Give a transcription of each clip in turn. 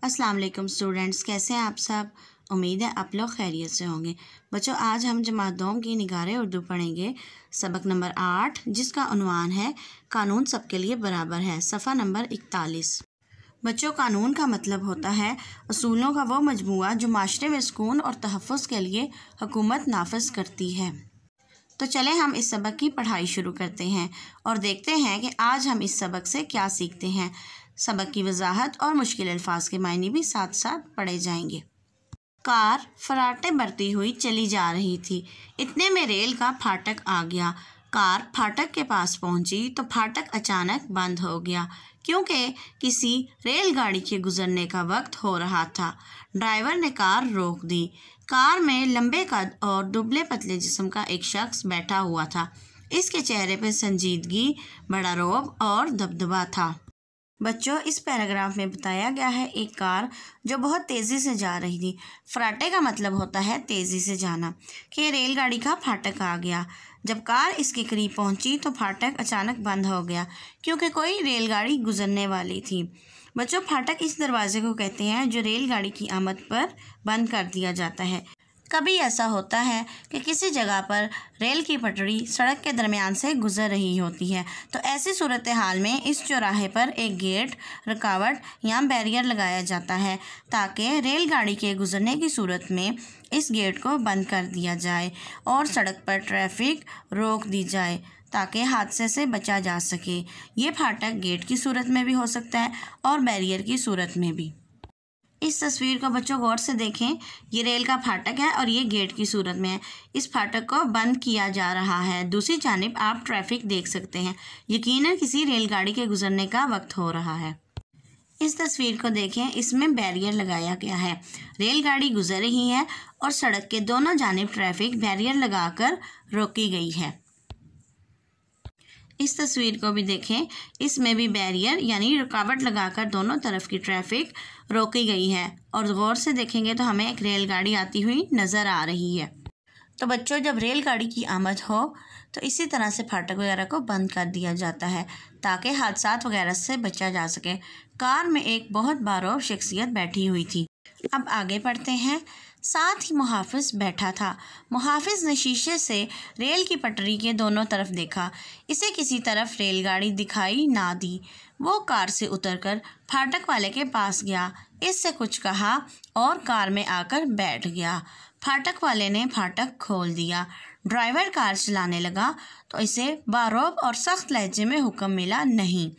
अस्सलाम वालेकुम स्टूडेंट्स, कैसे हैं आप सब। उम्मीद है आप लोग खैरियत से होंगे। बच्चों, आज हम जमात दोम की निगारे उर्दू पढ़ेंगे, सबक नंबर 8, जिसका उन्वान है कानून सबके लिए बराबर है, सफ़ा नंबर 41। बच्चों, कानून का मतलब होता है असूलों का वो मजमूआ जो माशरे में सुकून और तहफ़्फ़ुज़ के लिए हुकूमत नाफिज करती है। तो चलें हम इस सबक की पढ़ाई शुरू करते हैं और देखते हैं कि आज हम इस सबक से क्या सीखते हैं। सबक की वजाहत और मुश्किल अल्फाज के मायने भी साथ साथ पढ़े जाएंगे। कार फराटे बरती हुई चली जा रही थी। इतने में रेल का फाटक आ गया। कार फाटक के पास पहुंची तो फाटक अचानक बंद हो गया, क्योंकि किसी रेलगाड़ी के गुजरने का वक्त हो रहा था। ड्राइवर ने कार रोक दी। कार में लंबे कद और दुबले पतले जिस्म का एक शख्स बैठा हुआ था। इसके चेहरे पर संजीदगी, बड़ा रौब और दबदबा था। बच्चों, इस पैराग्राफ में बताया गया है एक कार जो बहुत तेज़ी से जा रही थी। फराटे का मतलब होता है तेज़ी से जाना, कि रेलगाड़ी का फाटक आ गया। जब कार इसके करीब पहुंची तो फाटक अचानक बंद हो गया, क्योंकि कोई रेलगाड़ी गुजरने वाली थी। बच्चों, फाटक इस दरवाजे को कहते हैं जो रेलगाड़ी की आमद पर बंद कर दिया जाता है। कभी ऐसा होता है कि किसी जगह पर रेल की पटरी सड़क के दरमियान से गुजर रही होती है, तो ऐसी सूरत हाल में इस चौराहे पर एक गेट, रुकावट या बैरियर लगाया जाता है, ताकि रेलगाड़ी के गुजरने की सूरत में इस गेट को बंद कर दिया जाए और सड़क पर ट्रैफिक रोक दी जाए, ताकि हादसे से बचा जा सके। ये फाटक गेट की सूरत में भी हो सकता है और बैरियर की सूरत में भी। इस तस्वीर को बच्चों गौर से देखें। ये रेल का फाटक है और ये गेट की सूरत में है। इस फाटक को बंद किया जा रहा है। दूसरी जानिब आप ट्रैफिक देख सकते हैं। यकीनन किसी रेलगाड़ी के गुजरने का वक्त हो रहा है। इस तस्वीर को देखें, इसमें बैरियर लगाया गया है। रेलगाड़ी गुजर रही है और सड़क के दोनों जानिब ट्रैफिक बैरियर लगाकर रोकी गई है। इस तस्वीर को भी देखें, इसमें भी बैरियर यानी रुकावट लगाकर दोनों तरफ की ट्रैफिक रोकी गई है और गौर से देखेंगे तो हमें एक रेलगाड़ी आती हुई नज़र आ रही है। तो बच्चों, जब रेलगाड़ी की आमद हो तो इसी तरह से फाटक वगैरह को बंद कर दिया जाता है, ताकि हादसात वगैरह से बचा जा सके। कार में एक बहुत बारौब शख्सियत बैठी हुई थी। अब आगे पढ़ते हैं। साथ ही मुहाफिज बैठा था। मुहाफिज ने शीशे से रेल की पटरी के दोनों तरफ देखा। इसे किसी तरफ रेलगाड़ी दिखाई ना दी। वो कार से उतरकर फाटक वाले के पास गया, इससे कुछ कहा और कार में आकर बैठ गया। फाटक वाले ने फाटक खोल दिया। ड्राइवर कार चलाने लगा तो इसे बारौब और सख्त लहजे में हुक्म मिला, नहीं।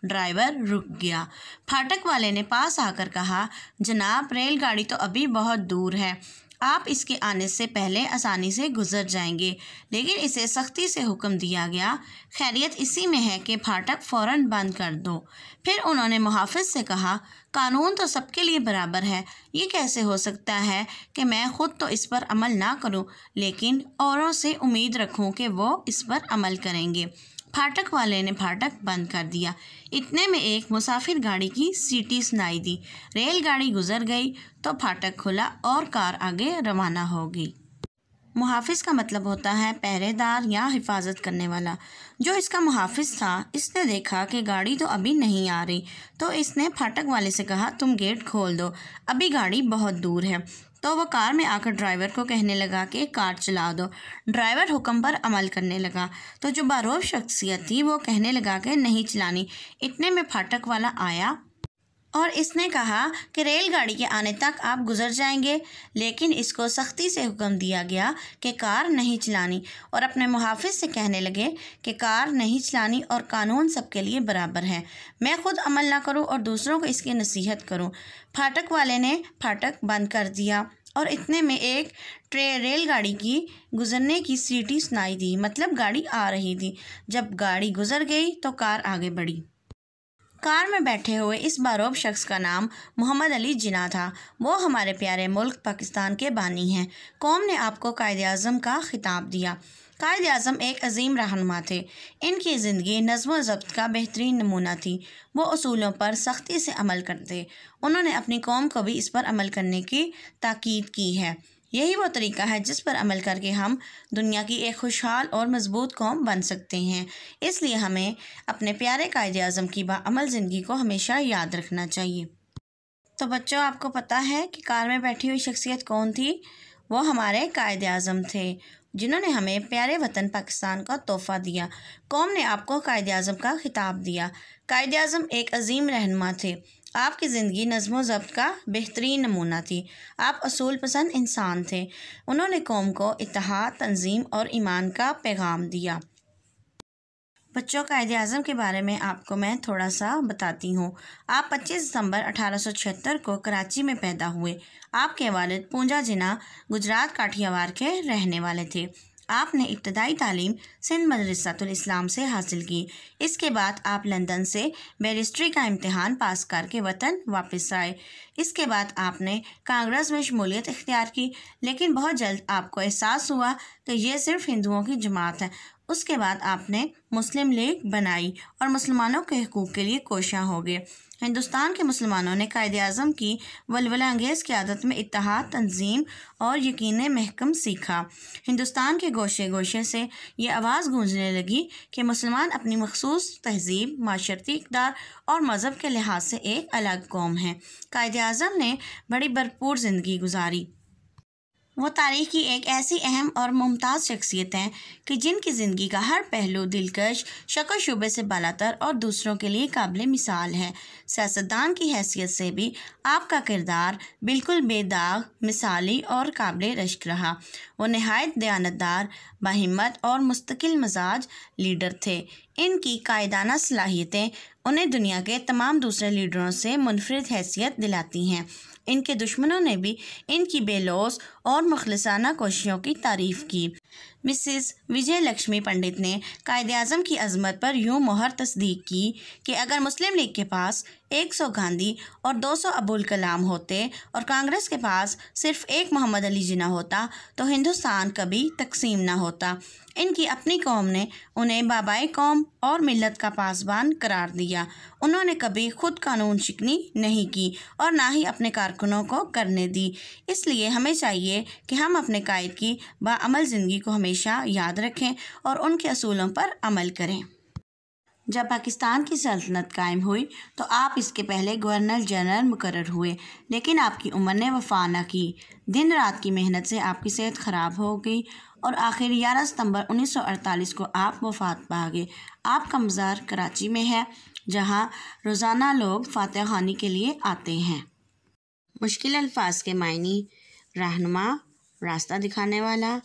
ड्राइवर रुक गया। फाटक वाले ने पास आकर कहा, जनाब, रेलगाड़ी तो अभी बहुत दूर है, आप इसके आने से पहले आसानी से गुजर जाएंगे, लेकिन इसे सख्ती से हुक्म दिया गया। खैरियत इसी में है कि फाटक फ़ौरन बंद कर दो। फिर उन्होंने मुहाफिज से कहा, कानून तो सबके लिए बराबर है। ये कैसे हो सकता है कि मैं ख़ुद तो इस पर अमल ना करूं, लेकिन औरों से उम्मीद रखूं कि वो इस पर अमल करेंगे। फाटक वाले ने फाटक बंद कर दिया। इतने में एक मुसाफिर गाड़ी की सीटी सुनाई दी। रेलगाड़ी गुजर गई तो फाटक खुला और कार आगे रवाना हो गई। मुहाफिज का मतलब होता है पहरेदार या हिफाजत करने वाला। जो इसका मुहाफिज था, इसने देखा कि गाड़ी तो अभी नहीं आ रही, तो इसने फाटक वाले से कहा, तुम गेट खोल दो, अभी गाड़ी बहुत दूर है। तो वह कार में आकर ड्राइवर को कहने लगा कि कार चला दो। ड्राइवर हुक्म पर अमल करने लगा। तो जो बारौब शख्सियत थी वो कहने लगा कि नहीं चलानी। इतने में फाटक वाला आया और इसने कहा कि रेलगाड़ी के आने तक आप गुजर जाएंगे, लेकिन इसको सख्ती से हुक्म दिया गया कि कार नहीं चलानी और अपने मुहाफिज से कहने लगे कि कार नहीं चलानी और कानून सबके लिए बराबर है। मैं खुद अमल ना करूं और दूसरों को इसकी नसीहत करूं। फाटक वाले ने फाटक बंद कर दिया और इतने में एक रेलगाड़ी की गुजरने की सीटी सुनाई दी, मतलब गाड़ी आ रही थी। जब गाड़ी गुजर गई तो कार आगे बढ़ी। कार में बैठे हुए इस बारौब शख्स का नाम मोहम्मद अली जिन्ना था। वो हमारे प्यारे मुल्क पाकिस्तान के बानी हैं। कौम ने आपको कायद-ए-आज़म का खिताब दिया। कायद-ए-आज़म एक अजीम रहनुमा थे। इनकी ज़िंदगी नज़्म व ज़ब्त का बेहतरीन नमूना थी। वो उसूलों पर सख्ती से अमल करते। उन्होंने अपनी कौम को भी इस पर अमल करने की ताकीद की है। यही वो तरीका है जिस पर अमल करके हम दुनिया की एक खुशहाल और मजबूत कौम बन सकते हैं। इसलिए हमें अपने प्यारे कायद-ए-आज़म की बाअमल ज़िंदगी को हमेशा याद रखना चाहिए। तो बच्चों, आपको पता है कि कार में बैठी हुई शख्सियत कौन थी? वो हमारे कायदे आज़म थे, जिन्होंने हमें प्यारे वतन पाकिस्तान का तोहफ़ा दिया। कौम ने आपको कायदे आज़म का खिताब दिया। कायदे आज़म एक अजीम रहनुमा थे। आपकी ज़िंदगी नज़्म व ज़ब्त का बेहतरीन नमूना थी। आप असूल पसंद इंसान थे। उन्होंने कौम को इत्तेहाद, तंजीम और ईमान का पैगाम दिया। बच्चों, कायदे आज़म के बारे में आपको मैं थोड़ा सा बताती हूँ। आप 25 दिसंबर 1876 को कराची में पैदा हुए। आपके वालिद पूंजा जिना गुजरात काठियावाड़ के रहने वाले थे। आपने इब्तदाई तालीम सिंध मदरसातुल इस्लाम से हासिल की। इसके बाद आप लंदन से बैरिस्ट्री का इम्तिहान पास करके वतन वापस आए। इसके बाद आपने कांग्रेस में शमूलियत इख्तियार की, लेकिन बहुत जल्द आपको एहसास हुआ कि ये सिर्फ हिंदुओं की जमात है। उसके बाद आपने मुस्लिम लीग बनाई और मुसलमानों के हकूक़ के लिए कोशां हो गए। हिंदुस्तान के मुसलमानों ने कायदे आज़म की वलवला अंगेज़ क़यादत में इत्तेहाद, तंजीम और यकीन महकम सीखा। हिंदुस्तान के गोशे गोशे से ये आवाज़ गूंजने लगी कि मुसलमान अपनी मखसूस तहज़ीब, माशरती इक़दार और मज़हब के लिहाज से एक अलग कौम है। कायदे आज़म ने बड़ी भरपूर ज़िंदगी गुजारी। वो तारीख़ की एक ऐसी अहम और मुमताज़ शख्सियत हैं कि जिनकी ज़िंदगी का हर पहलू दिलकश, शक्ल शुबे से बालातर और दूसरों के लिए काबिल मिसाल है। सियासतदान की हैसियत से भी आपका किरदार बिल्कुल बेदाग, मिसाली और काबिल रश्क रहा। वो नहायत दयानतदार, बाहिम्मत और मुस्तकिल मजाज लीडर थे। इनकी कायदाना सलाहियतें उन्हें दुनिया के तमाम दूसरे लीडरों से मुनफरिद हैसियत दिलाती हैं। इनके दुश्मनों ने भी इनकी बेलौस और मुखलिसाना कोशिशों की तारीफ़ की। मिसेस विजय लक्ष्मी पंडित ने कायदे आज़म की अज़मत पर यूँ मोहर तस्दीक की कि अगर मुस्लिम लीग के पास 100 गांधी और 200 अबुल कलाम होते और कांग्रेस के पास सिर्फ एक मोहम्मद अली जिन्ना होता तो हिंदुस्तान कभी तकसीम ना होता। इनकी अपनी कौम ने उन्हें बाबाए कौम और मिलत का पासबान करार दिया। उन्होंने कभी खुद कानून शिकनी नहीं की और ना ही अपने कारकुनों को करने दी। इसलिए हमें चाहिए कि हम अपने कायद की बाअमल ज़िंदगी को हमेशा याद रखें और उनके असूलों पर अमल करें। जब पाकिस्तान की सल्तनत कायम हुई तो आप इसके पहले गवर्नर जनरल मुकर्रर हुए, लेकिन आपकी उम्र ने वफा न की। दिन रात की मेहनत से आपकी सेहत ख़राब हो गई और आखिर 11 सितंबर 1948 को आप वफ़ात पा गए। आपका मज़ार कराची में है, जहां रोज़ाना लोग फातिहा ख़्वानी के लिए आते हैं। मुश्किल अल्फाज के मायने: रहनुमा, रास्ता दिखाने वाला,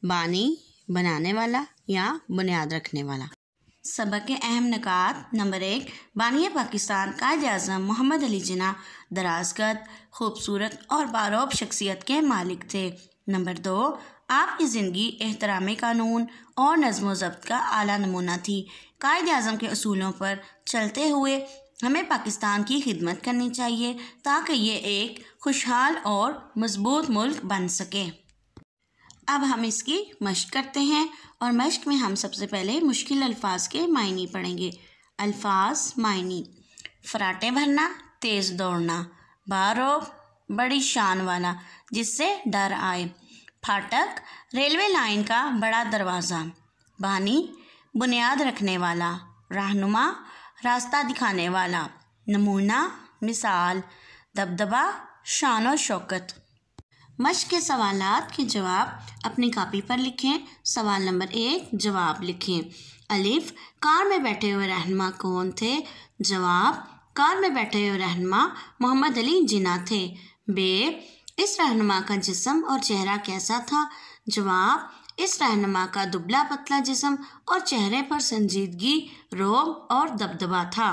बानी, बनाने वाला या बुनियाद रखने वाला। सबक के अहम निकात: नंबर 1, बानिया पाकिस्तान कायदे आज़म मोहम्मद अली जिन्ना दराज़कद, खूबसूरत और बारोब शख्सियत के मालिक थे। नंबर 2, आपकी ज़िंदगी एहतराम कानून और नज़्म व ज़ब्त का आला नमूना थी। कायदे आज़म के असूलों पर चलते हुए हमें पाकिस्तान की खिदमत करनी चाहिए ताकि ये एक खुशहाल और मजबूत मुल्क बन सके। अब हम इसकी मश्क करते हैं और मश्क में हम सबसे पहले मुश्किल अल्फाज के मायने पढ़ेंगे। अल्फाज मायने: फराटे भरना, तेज़ दौड़ना। बारोब, बड़ी शान वाला, जिससे डर आए। फाटक, रेलवे लाइन का बड़ा दरवाज़ा। बानी, बुनियाद रखने वाला। रहनुमा, रास्ता दिखाने वाला। नमूना, मिसाल। दबदबा, शान और शौकत। मश्क के सवालात के जवाब अपनी कापी पर लिखें। सवाल नंबर 1, जवाब लिखें। अलिफ, कार में बैठे हुए रहनुमा कौन थे? जवाब, कार में बैठे हुए रहनुमा मोहम्मद अली जिन्ना थे। बे, इस रहनुमा का जिस्म और चेहरा कैसा था? जवाब, इस रहनुमा का दुबला पतला जिस्म और चेहरे पर संजीदगी, रोब और दबदबा था।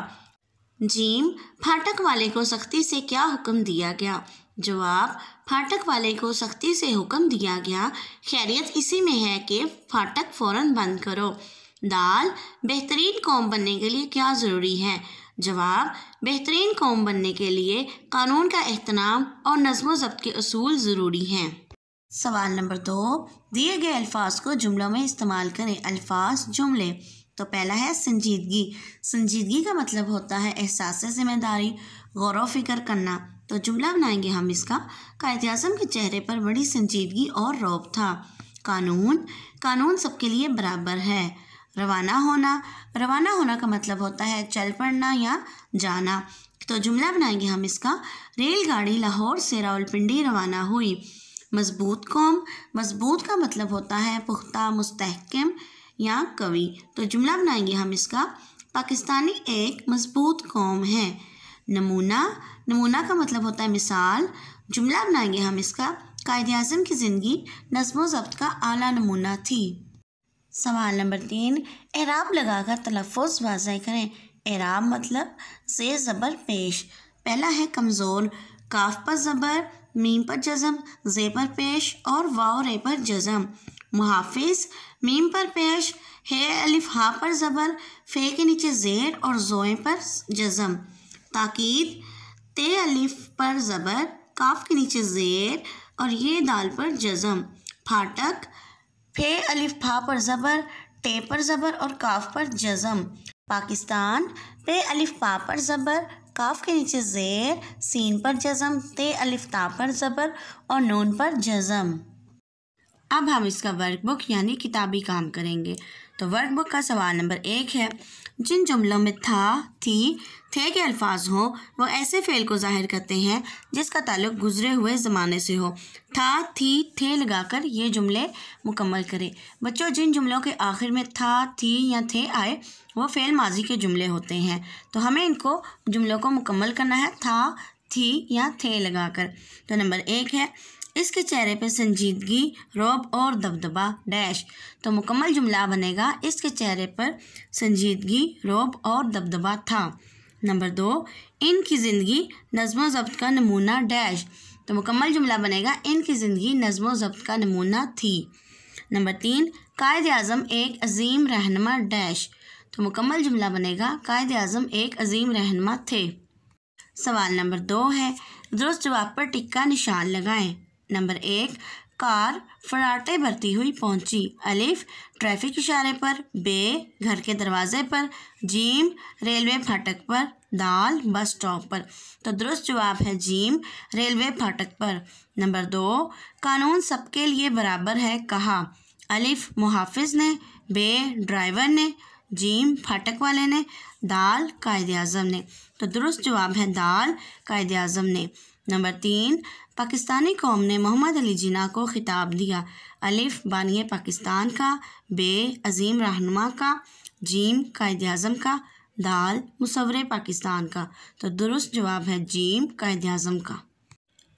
जीम, फाटक वाले को सख्ती से क्या हुक्म दिया गया? जवाब, फाटक वाले को सख्ती से हुक्म दिया गया, खैरियत इसी में है कि फाटक फ़ौरन बंद करो। दाल, बेहतरीन कौम बनने के लिए क्या ज़रूरी है? जवाब, बेहतरीन कौम बनने के लिए कानून का एहतराम और नज़्म व ज़ब्त के असूल ज़रूरी हैं। सवाल नंबर 2, दिए गए अल्फाज को जुमलों में इस्तेमाल करें। अल्फाज, जुमले। तो पहला है संजीदगी। संजीदगी का मतलब होता है एहसास ज़िम्मेदारी, गौर व फिक्र करना। तो जुमला बनाएंगे हम इसका। कायदे आज़म के चेहरे पर बड़ी संजीदगी और रौब था। कानून, कानून सबके लिए बराबर है। रवाना होना, रवाना होना का मतलब होता है चल पड़ना या जाना। तो जुमला बनाएंगे हम इसका। रेलगाड़ी लाहौर से रावलपिंडी रवाना हुई। मजबूत कौम, मजबूत का मतलब होता है पुख्ता, मुस्तहकम या कवि। तो जुमला बनाएंगे हम इसका। पाकिस्तानी एक मजबूत कौम है। नमूना, नमूना का मतलब होता है मिसाल। जुमला बनाएंगे हम इसका। कायद-ए-आज़म की ज़िंदगी नज़्म व ज़ब्त का आला नमूना थी। सवाल नंबर 3, एराब लगाकर तलफ़्फ़ुज़ वाज़ह करें। एराब मतलब ज़ेर ज़बर पेश। पहला है कमज़ोर, काफ पर ज़बर, मीम पर जज़म, ज़े पर पेश और वाव रे पर जज़म। मुहाफ़िज़, मीम पर पेश, हे अलिफ हा पर ज़बर, फ़े के नीचे ज़ेर और ज़ोए पर जज़म। ताकीद, ते अलिफ पर ज़बर, काफ के नीचे ज़ेर और ये दाल पर जज़म। फाटक, फे अलिफ फा पर ज़बर, टे पर ज़बर और काफ पर जज़म। पाकिस्तान, पे अलिफ पा पर ज़बर, काफ के नीचे ज़ेर, सीन पर जज़म, ते अलिफ ता पर ज़बर और नून पर जज़म। अब हम इसका वर्कबुक यानी किताबी काम करेंगे। तो वर्कबुक का सवाल नंबर 1 है, जिन जुमलों में था, थी, थे के अल्फाज हों वो ऐसे फ़ेल को ज़ाहिर करते हैं जिसका ताल्लुक गुज़रे हुए ज़माने से हो। था, थी, थे लगाकर ये जुमले मुकम्मल करें। बच्चों, जिन जुमलों के आखिर में था, थी या थे आए वो फ़ेल माजी के जुमले होते हैं। तो हमें इनको जुमलों को मुकम्मल करना है था, थी या थे लगाकर। तो नंबर 1 है, इसके चेहरे पे संजीदगी, रौब और दबदबा डैश। तो मुकम्मल जुमला बनेगा, इसके चेहरे पर संजीदगी, रौब और दबदबा था। नंबर 2, इनकी ज़िंदगी नज़्म व ज़ब्त का नमूना डैश। तो मुकम्मल जुमला बनेगा, इनकी ज़िंदगी नज़्म व ज़ब्त का नमूना थी। नंबर 3, कायद-ए-आज़म एक अजीम रहनुमा डैश। तो मुकम्मल जुमला बनेगा, कायद-ए-आज़म एक अजीम रहनुमा थे। सवाल नंबर 2 है, दुरुस्त जवाब पर टिक का निशान लगाएं। नंबर 1, कार फराटे भरती हुई पहुंची। अलिफ, ट्रैफिक इशारे पर। बे, घर के दरवाजे पर। जीम, रेलवे फाटक पर। दाल, बस स्टॉप पर। तो दुरुस्त जवाब है जीम, रेलवे फाटक पर। नंबर 2, कानून सबके लिए बराबर है कहा। अलिफ, मुहाफिज ने। बे, ड्राइवर ने। जीम, फाटक वाले ने। दाल, कायद-ए-आज़म ने। तो दुरुस्त जवाब है दाल, कायद-ए-आज़म ने। नंबर 3, पाकिस्तानी कौम ने मोहम्मद अली जिन्ना को खिताब दिया। अलिफ, बानिए पाकिस्तान का। बे, अजीम रहनुमा का। जीम, कायद-ए-आज़म का। दाल, मुसव्विर पाकिस्तान का। तो दुरुस्त जवाब है जीम, कायद-ए-आज़म का।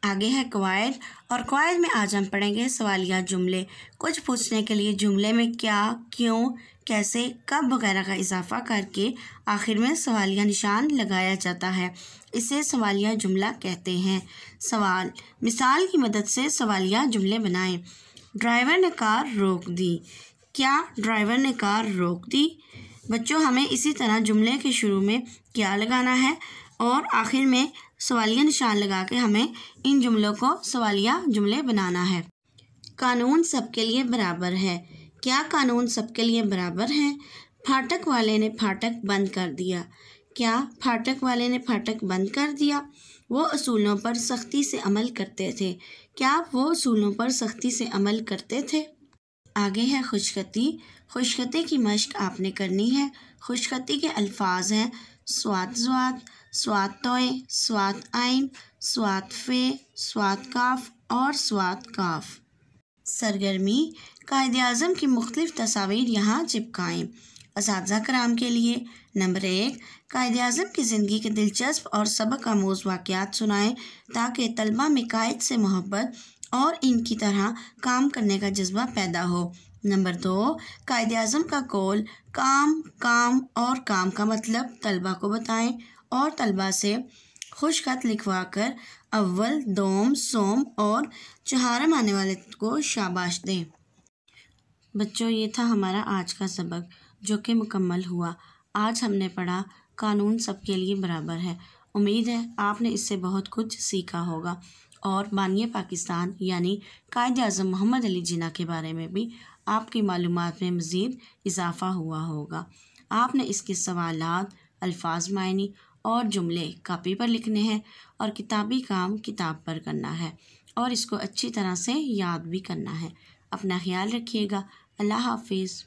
आगे है कवायद, और कवायद में आज हम पढ़ेंगे सवालिया जुमले। कुछ पूछने के लिए जुमले में क्या, क्यों, कैसे, कब वगैरह का इजाफा करके आखिर में सवालिया निशान लगाया जाता है। इसे सवालिया जुमला कहते हैं। सवाल, मिसाल की मदद से सवालिया जुमले बनाएं। ड्राइवर ने कार रोक दी। क्या ड्राइवर ने कार रोक दी? बच्चों, हमें इसी तरह जुमले के शुरू में क्या लगाना है और आखिर में सवालिया निशान लगा के हमें इन जुमलों को सवालिया जुमले बनाना है। कानून सबके लिए बराबर है। क्या कानून सबके लिए बराबर है? फाटक वाले ने फाटक बंद कर दिया। क्या फाटक वाले ने फाटक बंद कर दिया? वो असूलों पर सख्ती से अमल करते थे। क्या वो असूलों पर सख्ती से अमल करते थे? आगे है खुशखती। खुशखती की मश्क आपने करनी है। खुशखती के अल्फाज हैं स्वात ज़्वात, स्वात तोय, स्वात आइन, स्वात फ़े, स्वात काफ और स्वात काफ। सरगर्मी, कायद-ए-आज़म की मुख्तलिफ तस्वीर यहाँ चिपकाएं। असातिज़ा कराम के लिए नंबर 1, कायद-ए-आज़म की ज़िंदगी के दिलचस्प और सबक आमूज़ वाक़यात सुनाएं ताकि तलबा में कायद से मोहब्बत और इनकी तरह काम करने का जज्बा पैदा हो। नंबर 2, कायद-ए-आज़म का कौल काम, काम और काम का मतलब तलबा को बताएं और तलबा से खुश खत लिखवा कर अव्वल, दोम, सोम और चहारम आने वाले को शाबाश दें। बच्चों, ये था हमारा आज का सबक जो कि मुकम्मल हुआ। आज हमने पढ़ा कानून सबके लिए बराबर है। उम्मीद है आपने इससे बहुत कुछ सीखा होगा और बानिए पाकिस्तान यानी कायद-ए-आज़म मोहम्मद अली जिन्ना के बारे में भी आपकी मालूमात में मज़ीद इजाफ़ा हुआ होगा। आपने इसके सवालात, अल्फाज मायनी और जुमले कापी पर लिखने हैं और किताबी काम किताब पर करना है और इसको अच्छी तरह से याद भी करना है। अपना ख्याल रखिएगा। अल्लाह हाफिज़।